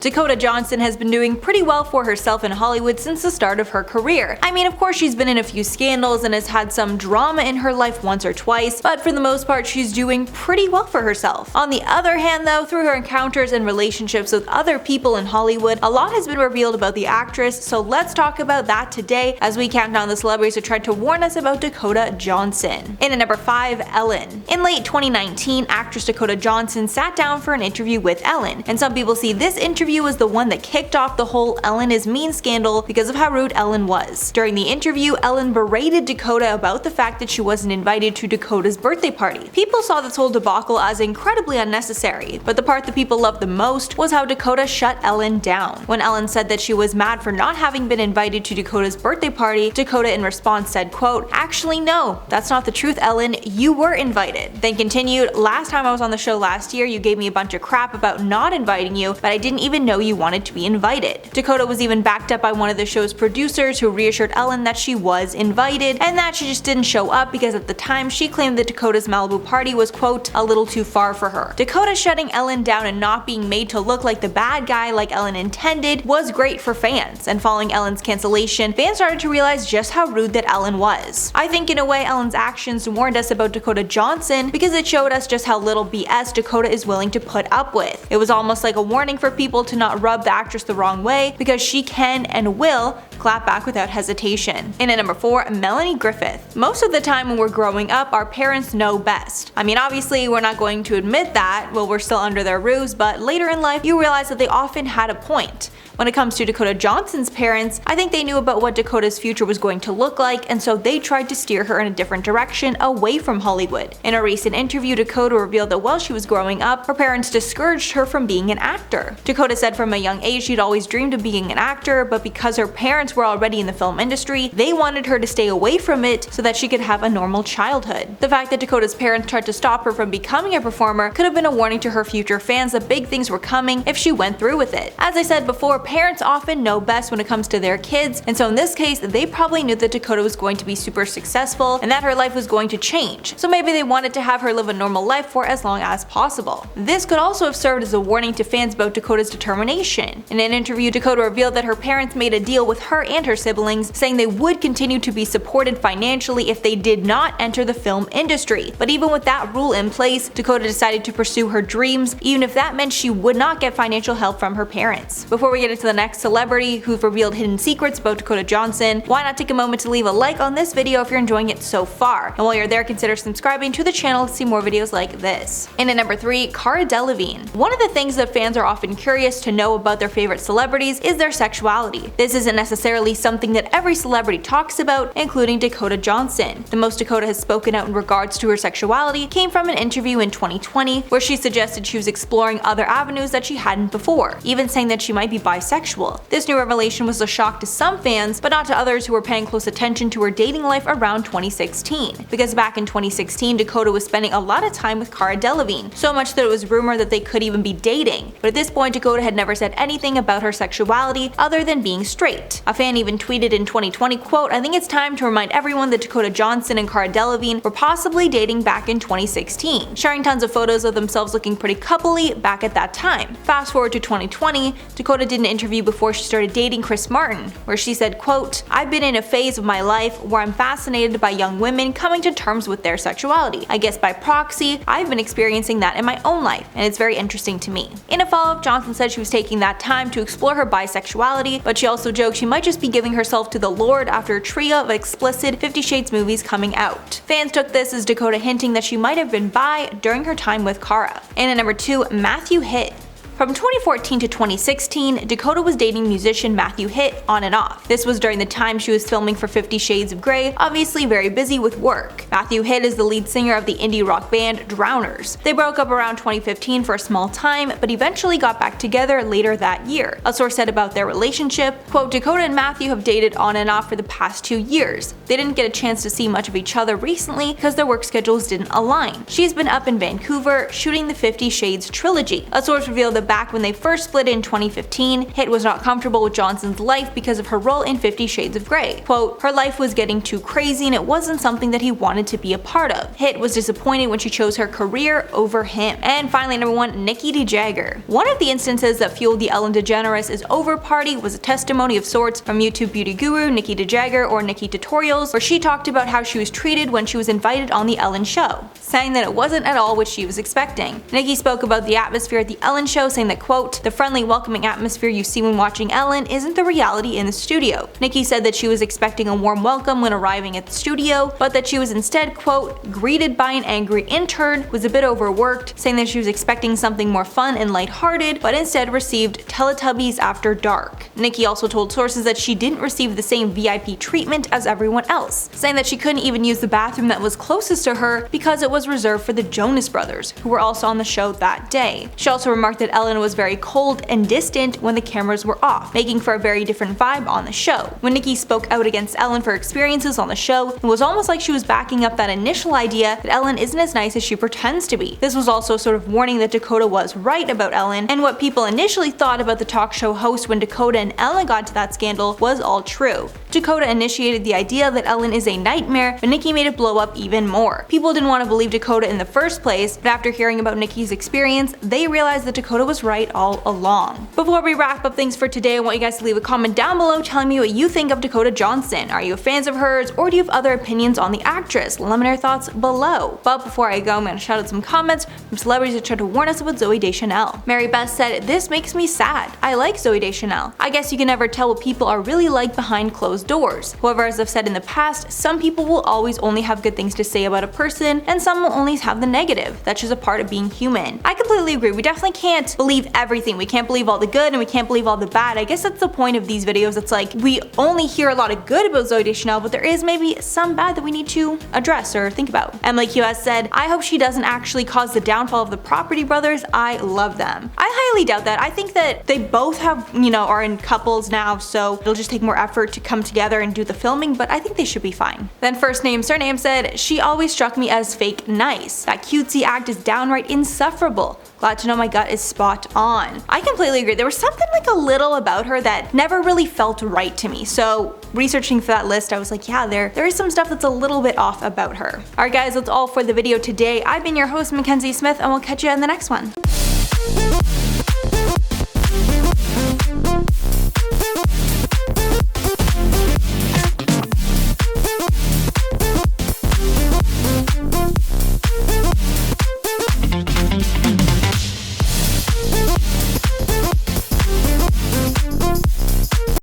Dakota Johnson has been doing pretty well for herself in Hollywood since the start of her career. I mean, of course she's been in a few scandals and has had some drama in her life once or twice, but for the most part she's doing pretty well for herself. On the other hand though, through her encounters and relationships with other people in Hollywood, a lot has been revealed about the actress, so let's talk about that today as we count down the celebrities who tried to warn us about Dakota Johnson. In at number 5, Ellen. In late 2019, actress Dakota Johnson sat down for an interview with Ellen, and some people see this interview was the one that kicked off the whole Ellen is mean scandal because of how rude Ellen was. During the interview, Ellen berated Dakota about the fact that she wasn't invited to Dakota's birthday party. People saw this whole debacle as incredibly unnecessary, but the part that people loved the most was how Dakota shut Ellen down. When Ellen said that she was mad for not having been invited to Dakota's birthday party, Dakota in response said, quote, "Actually no, that's not the truth, Ellen, you were invited." Then continued, "Last time I was on the show last year, you gave me a bunch of crap about not inviting you, but I didn't even know you wanted to be invited." Dakota was even backed up by one of the show's producers who reassured Ellen that she was invited and that she just didn't show up because at the time she claimed that Dakota's Malibu party was, quote, "a little too far for her." Dakota shutting Ellen down and not being made to look like the bad guy like Ellen intended was great for fans, and following Ellen's cancellation, fans started to realize just how rude that Ellen was. I think in a way Ellen's actions warned us about Dakota Johnson because it showed us just how little BS Dakota is willing to put up with. It was almost like a warning for people to not rub the actress the wrong way because she can and will clap back without hesitation. In at number 4, Melanie Griffith. Most of the time when we're growing up, our parents know best. I mean, obviously we're not going to admit that while we're still under their roofs, but later in life you realize that they often had a point. When it comes to Dakota Johnson's parents, I think they knew about what Dakota's future was going to look like, and so they tried to steer her in a different direction away from Hollywood. In a recent interview, Dakota revealed that while she was growing up, her parents discouraged her from being an actor. Dakota said from a young age she'd always dreamed of being an actor, but because her parents were already in the film industry, they wanted her to stay away from it so that she could have a normal childhood. The fact that Dakota's parents tried to stop her from becoming a performer could have been a warning to her future fans that big things were coming if she went through with it. As I said before, parents often know best when it comes to their kids, and so in this case they probably knew that Dakota was going to be super successful and that her life was going to change, so maybe they wanted to have her live a normal life for as long as possible. This could also have served as a warning to fans about Dakota's determination. In an interview, Dakota revealed that her parents made a deal with her and her siblings, saying they would continue to be supported financially if they did not enter the film industry. But even with that rule in place, Dakota decided to pursue her dreams, even if that meant she would not get financial help from her parents. Before we get into the next celebrity who've revealed hidden secrets about Dakota Johnson, why not take a moment to leave a like on this video if you're enjoying it so far, and while you're there consider subscribing to the channel to see more videos like this. In at number 3, Cara Delevigne. One of the things that fans are often curious to know about their favorite celebrities is their sexuality. This isn't necessarily something that every celebrity talks about, including Dakota Johnson. The most Dakota has spoken out in regards to her sexuality came from an interview in 2020 where she suggested she was exploring other avenues that she hadn't before, even saying that she might be bisexual. This new revelation was a shock to some fans, but not to others who were paying close attention to her dating life around 2016. Because back in 2016, Dakota was spending a lot of time with Cara Delevigne, so much that it was rumored that they could even be dating. But at this point, Dakota had never said anything about her sexuality other than being straight. A fan even tweeted in 2020, quote, "I think it's time to remind everyone that Dakota Johnson and Cara Delevigne were possibly dating back in 2016, sharing tons of photos of themselves looking pretty coupley back at that time." Fast forward to 2020, Dakota did an interview before she started dating Chris Martin, where she said, quote, "I've been in a phase of my life where I'm fascinated by young women coming to terms with their sexuality. I guess by proxy, I've been experiencing that in my own life, and it's very interesting to me." In a follow-up, Johnson said she was taking that time to explore her bisexuality, but she also joked she might just be giving herself to the Lord after a trio of explicit 50 Shades movies coming out. Fans took this as Dakota hinting that she might have been bi during her time with Cara. And at number 2, Matthew Hitt. From 2014 to 2016, Dakota was dating musician Matthew Hitt on and off. This was during the time she was filming for 50 Shades of Grey, obviously very busy with work. Matthew Hitt is the lead singer of the indie rock band Drowners. They broke up around 2015 for a small time, but eventually got back together later that year. A source said about their relationship, quote, "Dakota and Matthew have dated on and off for the past 2 years. They didn't get a chance to see much of each other recently because their work schedules didn't align. She's been up in Vancouver shooting the 50 Shades trilogy." A source revealed that back when they first split in 2015, Hitt was not comfortable with Johnson's life because of her role in 50 Shades of Grey. Quote, "Her life was getting too crazy and it wasn't something that he wanted to be a part of. Hitt was disappointed when she chose her career over him." And finally, number 1, Nikki De Jager. One of the instances that fueled the Ellen DeGeneres is over party was a testimony of sorts from YouTube beauty guru Nikki De Jager, or Nikki Tutorials, where she talked about how she was treated when she was invited on the Ellen show, saying that it wasn't at all what she was expecting. Nikki spoke about the atmosphere at the Ellen show, saying that, quote, "The friendly, welcoming atmosphere you see when watching Ellen isn't the reality in the studio." Nikki said that she was expecting a warm welcome when arriving at the studio, but that she was instead, quote, "greeted by an angry intern, was a bit overworked," saying that she was expecting something more fun and lighthearted, but instead received Teletubbies After Dark. Nikki also told sources that she didn't receive the same VIP treatment as everyone else, saying that she couldn't even use the bathroom that was closest to her because it was reserved for the Jonas Brothers, who were also on the show that day. She also remarked that Ellen was very cold and distant when the cameras were off, making for a very different vibe on the show. When Nikki spoke out against Ellen for experiences on the show, it was almost like she was backing up that initial idea that Ellen isn't as nice as she pretends to be. This was also sort of warning that Dakota was right about Ellen, and what people initially thought about the talk show host when Dakota and Ellen got to that scandal was all true. Dakota initiated the idea that Ellen is a nightmare, but Nikki made it blow up even more. People didn't want to believe Dakota in the first place, but after hearing about Nikki's experience, they realized that Dakota was right all along. Before we wrap up things for today, I want you guys to leave a comment down below telling me what you think of Dakota Johnson. Are you fans of hers, or do you have other opinions on the actress? Let me know your thoughts below. But before I go, I'm going to shout out some comments from celebrities that tried to warn us about Zooey Deschanel. Mary Beth said, "This makes me sad. I like Zooey Deschanel. I guess you can never tell what people are really like behind closed doors. However, as I've said in the past, some people will always only have good things to say about a person, and some will only have the negative. That's just a part of being human." I completely agree. We definitely can't believe everything. We can't believe all the good and we can't believe all the bad. I guess that's the point of these videos. It's like we only hear a lot of good about Zooey Deschanel, but there is maybe some bad that we need to address or think about. Emily QS said, "I hope she doesn't actually cause the downfall of the Property Brothers. I love them." I highly doubt that. I think that they both have, are in couples now, so it'll just take more effort to come together and do the filming, but I think they should be fine. Then First Name Surname said, "She always struck me as fake nice. That cutesy act is downright insufferable. Glad to know my gut is spot on." I completely agree. There was something like a little about her that never really felt right to me. So researching for that list, I was like, yeah, there is some stuff that's a little bit off about her. Alright guys, that's all for the video today. I've been your host, Mackenzie Smith, and we'll catch you in the next one.